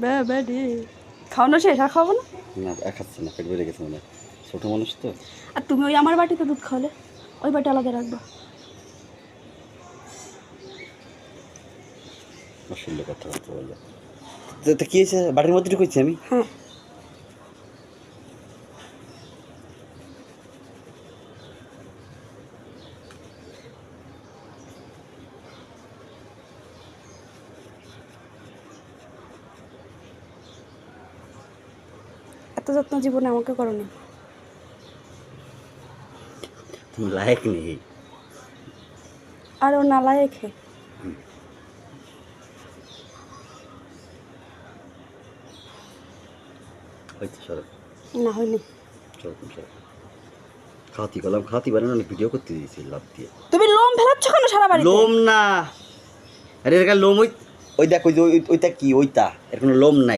রে খাওয়ানো শেষ আর খাওয়াবো না? না খাচ্ছে না, পেট বেড়ে গেছে মনে হয়, ছোটো মানুষ তো। আর তুমি ওই আমার বাটিতে দুধ খাওয়ালে, ওই বাটি আলাদা রাখবা। অসুন্দর কথাবার্তা বললো। তো কী হয়েছে, বাড়ির মধ্যে ঢুকেছি আমি? হ্যাঁ। এত যত্ন জীবনে আমাকে করনি। তুমি লায়ক নেই। আর ও নালায়েক হে। হয়তো সরব না হয়নি। চল খাওয়াতি করলাম, খাওয়াতি বানানো অনেক ভিডিও করতে দিয়েছি লাভ দিয়ে। তুমি লোম ফেলাচ্ছ কেন সারা বাড়ি? লোম না, আরে এর লোম ওই ওই দেখ, ওই যে ওইটা কি, ওইটা এর কোনো লোম নাই।